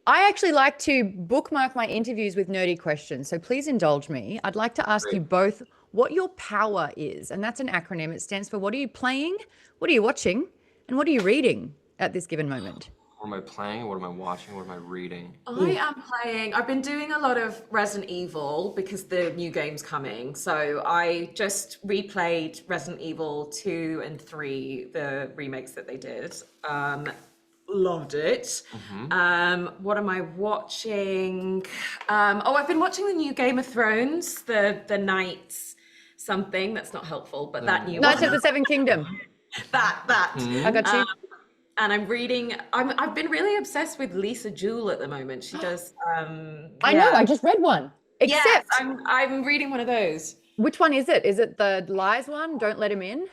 I actually like to bookmark my interviews with nerdy questions, so please indulge me. I'd like to ask you Great. both what your power is, and that's an acronym. It stands for what are you playing, what are you watching, and what are you reading at this given moment? What am I playing? What am I watching? What am I reading? I Ooh, am playing. I've been doing a lot of Resident Evil because the new game's coming. So I just replayed Resident Evil 2 and 3, the remakes that they did. Loved it. Hmm. What am I watching? I've been watching the new Game of Thrones, the Knights something. That's not helpful, but that new Knights of one. the Seven Kingdom. That. I Hmm. got you. And I'm reading. I've been really obsessed with Lisa Jewell at the moment. She does. I know, Yeah. I just read one. Yes, Except, I'm reading one of those. which one is it? Is it the lies one? Don't let him in?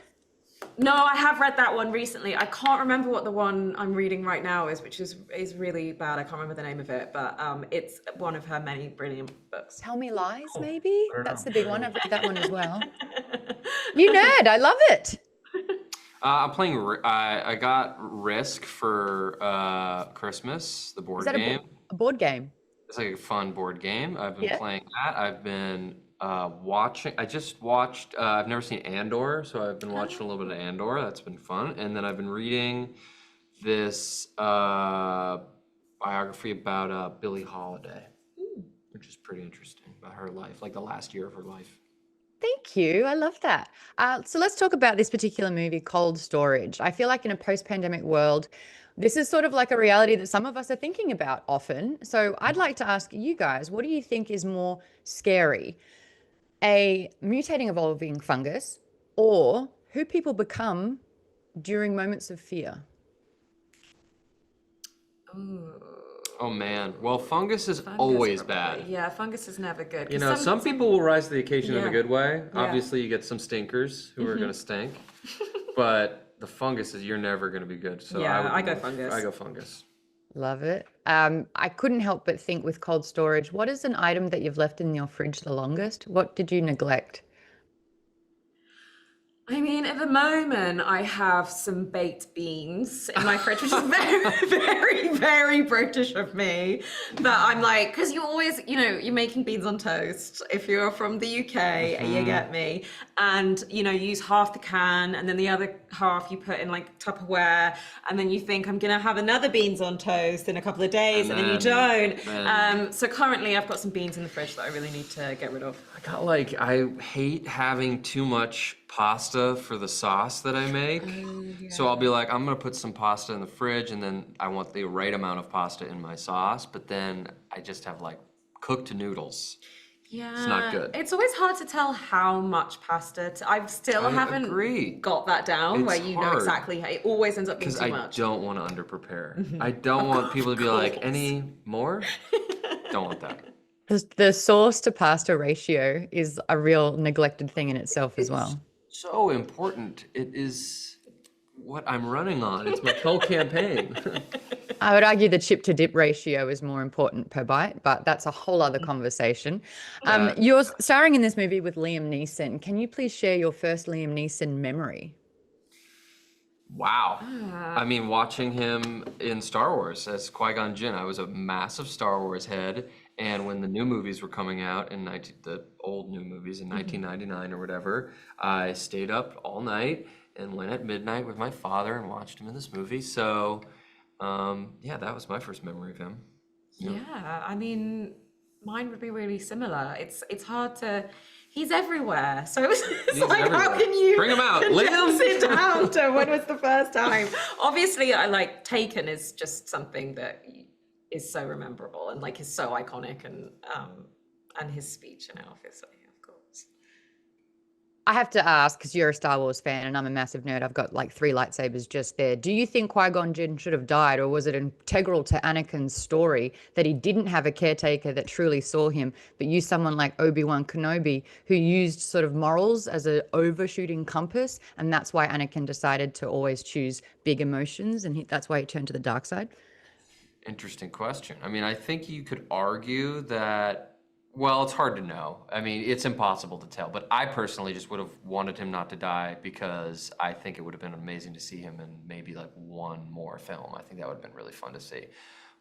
No, I have read that one recently. I can't remember what the one I'm reading right now is, which is really bad. I can't remember the name of it, but it's one of her many brilliant books. Tell Me Lies, maybe? I don't That's know. the big one. I've read that one as well. You nerd, I love it. I'm playing. I got Risk for Christmas, the Is board that game. a board game? It's like a fun board game. I've been Yeah. playing that. I've been watching. I just watched. I've never seen Andor, so I've been watching a little bit of Andor. That's been fun. And then I've been reading this biography about Billie Holiday, which is pretty interesting about her life, like the last year of her life. Thank you. I love that. So let's talk about this particular movie, Cold Storage. I feel like in a post-pandemic world, this is sort of like a reality that some of us are thinking about often. So I'd like to ask you guys, what do you think is more scary? A mutating, evolving fungus or who people become during moments of fear? Ooh, Oh man. Well, fungus is fungus always probably. bad. Yeah, fungus is never good. You 'Cause know, some people will rise to the occasion in a Yeah. good way. Yeah. Obviously, you get some stinkers who are gonna stink, but the fungus is you're never gonna be good. So Yeah, I go go fungus. I go fungus. Love it. I couldn't help but think with cold storage, what is an item that you've left in your fridge the longest? What did you neglect? I mean, at the moment, I have some baked beans in my fridge, which is very, very, very British of me. That I'm like, because you always, you're making beans on toast if you're from the UK, you get me. And, you use half the can, and then the other half you put in like Tupperware, and then you think, I'm going to have another beans on toast in a couple of days, and then you don't. So currently, I've got some beans in the fridge that I really need to get rid of. I hate having too much pasta for the sauce that I make. So I'll be like, I'm gonna put some pasta in the fridge, and then I want the right amount of pasta in my sauce, but then I just have like cooked noodles. Yeah, not good. It's always hard to tell how much pasta I still I haven't agree. got that down where It's you know hard. exactly how it always ends up being Because too I much. don't want to underprepare. I don't want people to be like, course. any more? Don't want that. The sauce to pasta ratio is a real neglected thing in itself as It's well. so important. It is what I'm running on. It's my whole campaign. I would argue the chip to dip ratio is more important per bite, but that's a whole other conversation. That- You're starring in this movie with Liam Neeson. Can you please share your first Liam Neeson memory? Wow. I mean, watching him in Star Wars as Qui-Gon Jinn, I was a massive Star Wars head. And when the new movies were coming out the old new movies in 1999 or whatever, I stayed up all night and went at midnight with my father and watched him in this movie. So, yeah, that was my first memory of him. Yeah, I mean, mine would be really similar. It's hard to. He's everywhere, so it's like, how everywhere. can you Bring him out, condense Liam! it down to when was the first time? Obviously, I like Taken is just something that is so memorable and like is so iconic, and his speech, obviously, of course. I have to ask, because you're a Star Wars fan and I'm a massive nerd, I've got like 3 lightsabers just there. Do you think Qui-Gon Jinn should have died, or was it integral to Anakin's story that he didn't have a caretaker that truly saw him, but used someone like Obi-Wan Kenobi who used sort of morals as an overshooting compass, and that's why Anakin decided to always choose big emotions, and that's why he turned to the dark side? Interesting question. I mean, I think you could argue that, well, it's hard to know. I mean, it's impossible to tell, but I personally just would have wanted him not to die because I think it would have been amazing to see him in maybe like one more film. I think that would have been really fun to see.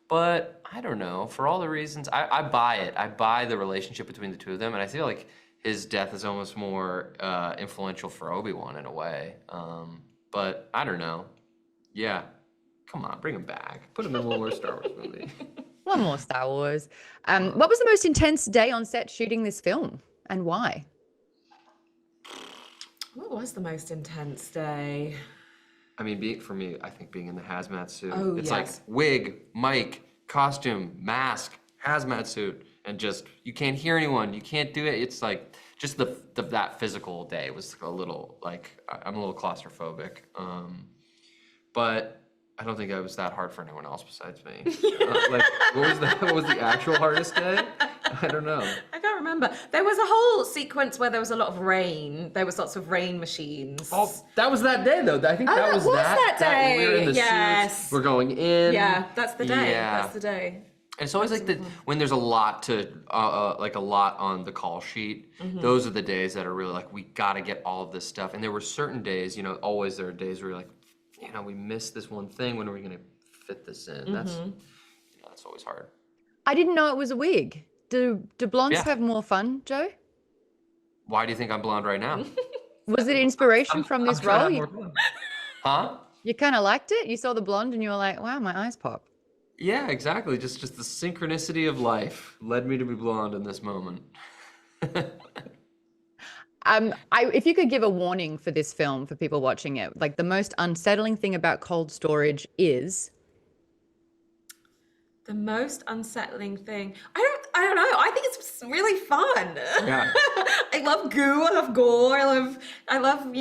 But I don't know. For all the reasons, I buy it. I buy the relationship between the two of them, and I feel like his death is almost more influential for Obi-Wan in a way. But I don't know. Yeah. Come on, bring him back. Put him in one more Star Wars movie. One more Star Wars. What was the most intense day on set shooting this film, and why? What was the most intense day? I mean, for me, I think being in the hazmat suit. Oh, it's yes. like wig, mic, costume, mask, hazmat suit, and just you can't hear anyone. You can't do it. It's like just that physical day was a little like I'm a little claustrophobic. But I don't think it was that hard for anyone else besides me. Like, what was the actual hardest day? I don't know. I can't remember. There was a whole sequence where there was a lot of rain. There was lots of rain machines. Oh, that was that day though. I think Oh, that was that day. we were in the Yes. suits. We're going in. Yeah, that's the day. Yeah. That's the day. And it's always like when there's a lot like a lot on the call sheet. Those are the days that are really like we got to get all of this stuff. And there were certain days, always there are days where you're like, we missed this one thing. When are we going to fit this in? That's always hard. I didn't know it was a wig. Do blondes have more fun, Joe? Why do you think I'm blonde right now? Was it inspiration from this role? Huh? You kind of liked it? You saw the blonde and you were like, wow, my eyes pop. Yeah, exactly. Just the synchronicity of life led me to be blonde in this moment. If you could give a warning for this film for people watching it, like the most unsettling thing about cold storage is The most unsettling thing. I don't know. I think it's really fun. Yeah. I love goo. I love gore. I love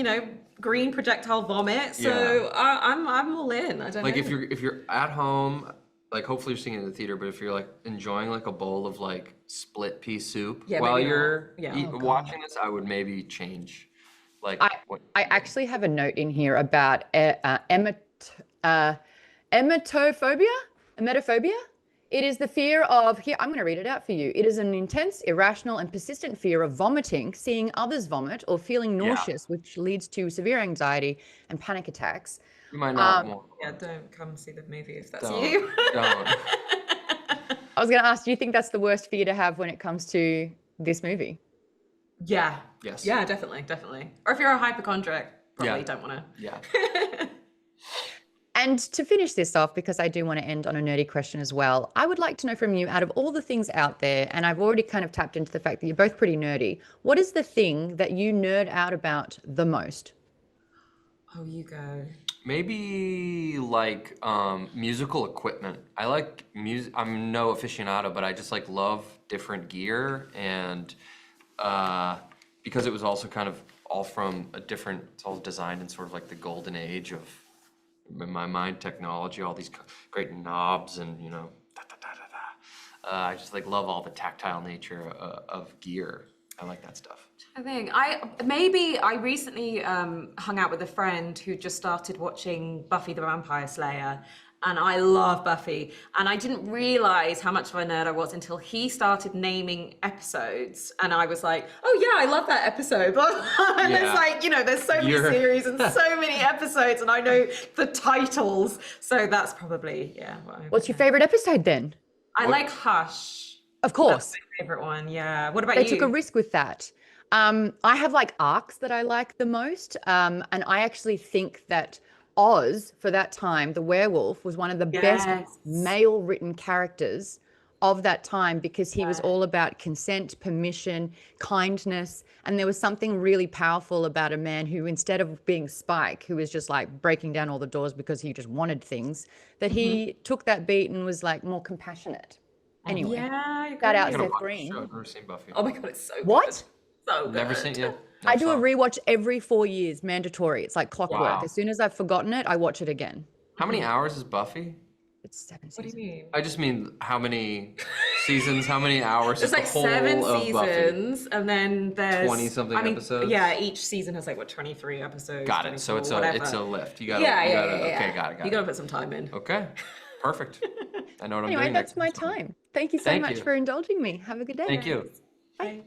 green projectile vomit. So I'm all in. I don't like know. if you're at home, like hopefully you're seeing it in the theater, but if you're like enjoying like a bowl of like split pea soup while maybe you're not. Yeah. watching this, I would maybe change. Like I actually have a note in here about emetophobia. It is the fear of, here, I'm going to read it out for you. It is an intense, irrational, and persistent fear of vomiting, seeing others vomit, or feeling nauseous, which leads to severe anxiety and panic attacks. You might not want. Yeah, don't come see the movie if that's Don't. you. Don't. I was going to ask, do you think that's the worst fear to have when it comes to this movie? Yeah. Yes. Yeah, definitely. Or if you're a hypochondriac, probably don't want to. Yeah. And to finish this off, because I do want to end on a nerdy question as well, I would like to know from you, out of all the things out there, and I've already kind of tapped into the fact that you're both pretty nerdy, what is the thing that you nerd out about the most? Oh, you go. Maybe like musical equipment. I like music. I'm no aficionado, but I just like love different gear, and because it was also kind of all from it's all designed in sort of like the golden age of, in my mind, technology, all these great knobs and I just like love all the tactile nature of gear. I like that stuff. I think I recently hung out with a friend who just started watching Buffy the Vampire Slayer, and I love Buffy, and I didn't realize how much of a nerd I was until he started naming episodes, and I was like, oh yeah, I love that episode. And it's like, there's so many series and so many episodes, and I know the titles, so that's probably What's your favorite episode then? I like Hush. Of course. That's my favorite one. Yeah. What about They you? took a risk with that. I have like arcs that I like the most. And I actually think that Oz, for that time, the werewolf, was one of the best male written characters of that time, because he was all about consent, permission, kindness. And there was something really powerful about a man who, instead of being Spike, who was just like breaking down all the doors because he just wanted things, that he took that beat and was like more compassionate. Anyway, shout out Seth Green. I've never seen Buffy. Oh my God, it's so good. What? So good. Never seen it. I do a rewatch every 4 years, mandatory. It's like clockwork. Wow. As soon as I've forgotten it, I watch it again. How many hours is Buffy? It's 7 seasons. What do you mean? I just mean how many seasons, how many hours There's is like the whole 7 of Buffy? seasons, and then there's 20-something episodes? Yeah, each season has 23 episodes. Got it. So 24, it's a lift. You gotta, yeah. Okay, got it. You gotta put some time in. Okay, perfect. I know what I'm Anyway, doing that's next my time. time. Thank you so Thank much you. for indulging me. Have a good day. Thank you. Bye.